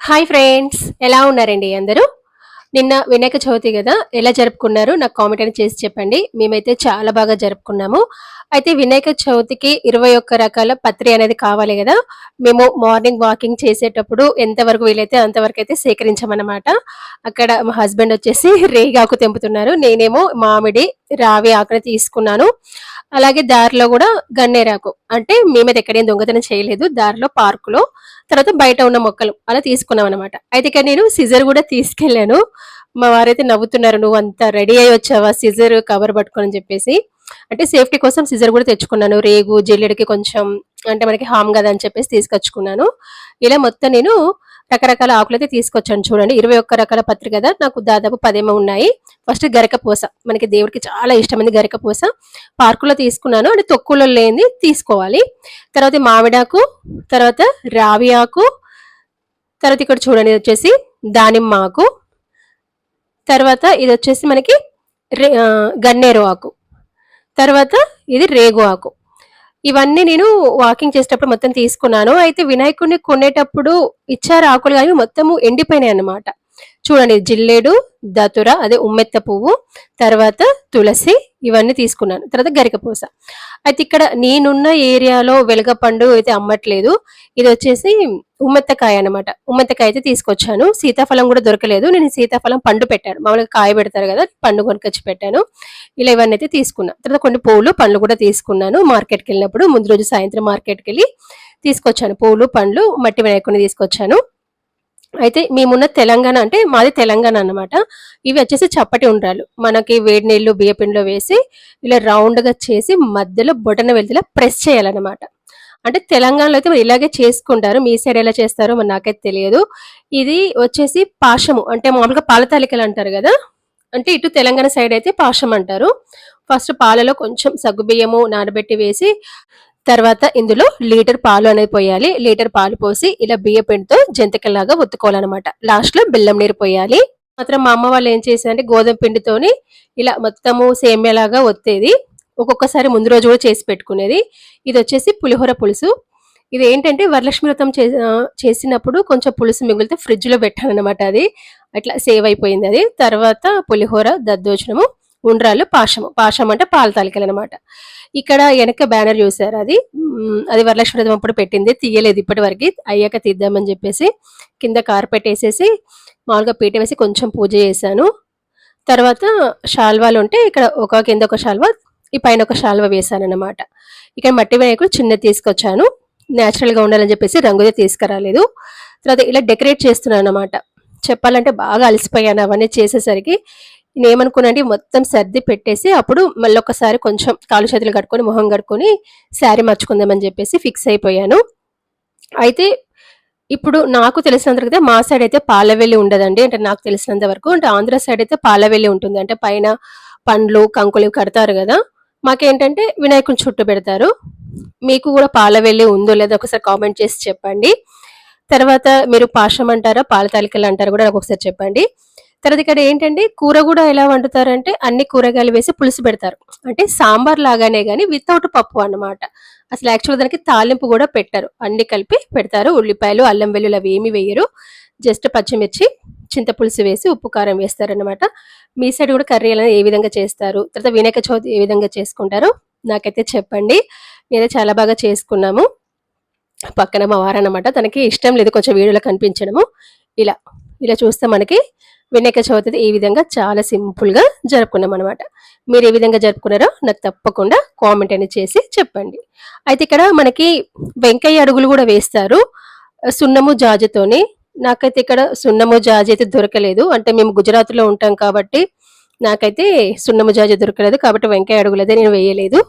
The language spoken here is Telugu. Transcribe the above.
హాయ్ ఫ్రెండ్స్, ఎలా ఉన్నారండి అందరూ? నిన్న వినాయక చవితి కదా, ఎలా జరుపుకున్నారు నాకు కామెంట్ అని చేసి చెప్పండి. మేమైతే చాలా బాగా జరుపుకున్నాము. అయితే వినాయక చవితికి 21 రకాల పత్రి అనేది కావాలి కదా. మేము మార్నింగ్ వాకింగ్ చేసేటప్పుడు ఎంతవరకు వీలైతే అంతవరకు అయితే సేకరించామన్నమాట. అక్కడ మా హస్బెండ్ వచ్చేసి రేగాకు తెంపుతున్నారు. నేనేమో మామిడి, రావి ఆకుని తీసుకున్నాను. అలాగే దారిలో కూడా గన్నేరాకు, అంటే మేమైతే ఎక్కడేం దొంగతనం చేయలేదు. దారిలో పార్కులో, తర్వాత బయట ఉన్న మొక్కలు అలా తీసుకున్నాం అనమాట. అయితే ఇక్కడ నేను సిజర్ కూడా తీసుకెళ్ళాను. మా వారైతే నవ్వుతున్నారు, నువ్వు అంత రెడీ అయ్యి వచ్చావా సిజర్ కవర్ పట్టుకొని అని చెప్పేసి. అంటే సేఫ్టీ కోసం సిజర్ కూడా తెచ్చుకున్నాను. రేగు జిల్లెడికి కొంచెం అంటే మనకి హామ్ కదా అని చెప్పేసి తీసుకొచ్చుకున్నాను. ఇలా మొత్తం నేను రకరకాల ఆకులైతే తీసుకొచ్చాను. చూడండి, 21 రకాల పత్రి కదా, నాకు దాదాపు 10 ఉన్నాయి. ఫస్ట్ గరికపోస, మనకి దేవుడికి చాలా ఇష్టమైంది గరికపోస. పార్కులో తీసుకున్నాను, అంటే తొక్కులో లేని తీసుకోవాలి. తర్వాత మామిడాకు, తర్వాత రావి ఆకు, తర్వాత ఇక్కడ చూడండి ఇది వచ్చేసి దానిమ్మ ఆకు, తర్వాత ఇది వచ్చేసి మనకి గన్నేరు ఆకు, తర్వాత ఇది రేగు ఆకు. ఇవన్నీ నేను వాకింగ్ చేసేటప్పుడు మొత్తం తీసుకున్నాను. అయితే వినాయకుడిని కొనేటప్పుడు ఇచ్చారు ఆకులు, కానీ మొత్తము ఎండిపోయినాయి అన్నమాట. చూడండి, జిల్లేడు, దతుర అదే ఉమ్మెత్త పువ్వు, తర్వాత తులసి, ఇవన్నీ తీసుకున్నాను. తర్వాత గరికపోస. అయితే ఇక్కడ నేనున్న ఏరియాలో వెలగపండు అయితే అమ్మట్లేదు. ఇది వచ్చేసి ఉమ్మెత్తకాయ అనమాట. ఉమ్మెత్తకాయ అయితే తీసుకొచ్చాను. సీతాఫలం కూడా దొరకలేదు. నేను సీతాఫలం పండు పెట్టాను, మామూలుగా కాయ పెడతారు కదా, పండు కొనుకొచ్చి పెట్టాను. ఇలా ఇవన్నీ అయితే తీసుకున్నా. తర్వాత కొన్ని పూలు పండ్లు కూడా తీసుకున్నాను. మార్కెట్కి వెళ్ళినప్పుడు ముందు రోజు సాయంత్రం మార్కెట్కి వెళ్ళి తీసుకొచ్చాను. పూలు పండ్లు, మట్టి వినాయకుడిని తీసుకొచ్చాను. అయితే మేమున్న తెలంగాణ, అంటే మాది తెలంగాణ అన్నమాట. ఇవి వచ్చేసి చప్పటి ఉండ్రాలు. మనకి వేడి నీళ్లు బియ్యపిండిలో వేసి ఇలా రౌండ్ గా చేసి మధ్యలో బొటన వెళ్తేలా ప్రెస్ చేయాలన్నమాట. అంటే తెలంగాణలో అయితే ఇలాగే చేసుకుంటారు. మీ సైడ్ ఎలా చేస్తారో మరి నాకైతే తెలియదు. ఇది వచ్చేసి పాశము, అంటే మామూలుగా పాల తాలికలు అంటారు కదా, అంటే ఇటు తెలంగాణ సైడ్ అయితే పాశం అంటారు. ఫస్ట్ పాలలో కొంచెం సగ్గుబియ్యము నానబెట్టి వేసి, తర్వాత ఇందులో లీటర్ పాలు అనేది పోయాలి. లీటర్ పాలు పోసి ఇలా బియ్య పిండితో జంతికలాగా ఒత్తుకోవాలన్నమాట. లాస్ట్ లో బెల్లం నీరు పోయాలి. మాత్రం మా అమ్మ వాళ్ళు ఏం చేశారంటే గోధుమ పిండితోని ఇలా మొత్తము సేమ్యాలాగా ఒత్తేది. ఒక్కొక్కసారి ముందు రోజు కూడా చేసి పెట్టుకునేది. ఇది వచ్చేసి పులిహోర పులుసు. ఇది ఏంటంటే వరలక్ష్మి వ్రతం చేసినప్పుడు కొంచెం పులుసు మిగిలితే ఫ్రిడ్జ్ లో పెట్టాను అనమాట. అది అట్లా సేవ్ అయిపోయింది. అది తర్వాత పులిహోర, దద్దోజనము, ఉండ్రాలు, పాశము. పాశం అంటే పాల తాలికలు అనమాట. ఇక్కడ వెనక బ్యానర్ చూసారు, అది వరలక్ష్మి వ్రతం అప్పుడు పెట్టింది, తీయలేదు ఇప్పటి వరకు. అయ్యాక తీద్దామని చెప్పేసి కింద కార్పెట్ వేసేసి మామూలుగా పీట వేసి కొంచెం పూజ చేశాను. తర్వాత శాల్వాలు ఉంటే ఇక్కడ ఒక కింద ఒక శాల్వా, ఈ పైన ఒక శాల్వా వేసాను అనమాట. ఇక్కడ మట్టి వినాయకుడు చిన్నది తీసుకొచ్చాను, న్యాచురల్ గా ఉండాలని చెప్పేసి రంగుదే తీసుకురాలేదు. తర్వాత ఇలా డెకరేట్ చేస్తున్నాను అనమాట. చెప్పాలంటే బాగా అలసిపోయాను అవన్నీ చేసేసరికి. నేనేమనుకున్నానంటే మొత్తం సర్ది పెట్టేసి అప్పుడు మళ్ళీ ఒకసారి కొంచెం కాలు చేతులు కట్టుకొని మొహం కట్టుకొని శారీ మార్చుకుందామని చెప్పేసి ఫిక్స్ అయిపోయాను. అయితే ఇప్పుడు నాకు తెలిసినంత వరకు మా సైడ్ అయితే పాలవెల్లి ఉండదండి. అంటే నాకు తెలిసినంత వరకు, అంటే ఆంధ్ర సైడ్ అయితే పాలవెల్లి ఉంటుంది. అంటే పైన పండ్లు కంకులు కడతారు కదా, మాకేంటంటే వినాయకుని చుట్టూ పెడతారు. మీకు కూడా పాలవెల్లి ఉందో లేదో ఒకసారి కామెంట్ చేసి చెప్పండి. తర్వాత మీరు పాశం అంటారా పాల తాలికలు అంటారా కూడా నాకు ఒకసారి చెప్పండి. తర్వాత ఇక్కడ ఏంటంటే కూర కూడా ఎలా వండుతారంటే అన్ని కూరగాయలు వేసి పులుసు పెడతారు. అంటే సాంబార్ లాగానే కానీ వితౌట్ పప్పు అన్నమాట. అసలు యాక్చువల్ దానికి తాలింపు కూడా పెట్టరు, అన్ని కలిపి పెడతారు. ఉల్లిపాయలు, అల్లం వెల్లుల్లి అవి ఏమి వేయరు. జస్ట్ పచ్చిమిర్చి, చింతపులుసు వేసి ఉప్పు కారం వేస్తారనమాట. మీ సైడ్ కూడా కర్రీ అనేది ఏ విధంగా చేస్తారు, తర్వాత వినాయక చవితి ఏ విధంగా చేసుకుంటారో నాకైతే చెప్పండి. నేనైతే చాలా బాగా చేసుకున్నాము. పక్కన మా వారనమాట, తనకి ఇష్టం లేదు కొంచెం వీడియోలో కనిపించడము. ఇలా ఇలా చూస్తే మనకి వినాయక చవితి ఈ విధంగా చాలా సింపుల్ గా జరుపుకున్నాం అనమాట. మీరు ఏ విధంగా జరుపుకున్నారో నాకు తప్పకుండా కామెంట్ అనేది చేసి చెప్పండి. అయితే ఇక్కడ మనకి వెంకయ్య అడుగులు కూడా వేస్తారు సున్నము జాజితోని. నాకైతే ఇక్కడ సున్నము జాజి అయితే దొరకలేదు, అంటే మేము గుజరాత్ లో ఉంటాం కాబట్టి నాకైతే సున్నము జాజి దొరకలేదు, కాబట్టి వెంకయ్య అడుగులు అయితే నేను వేయలేదు.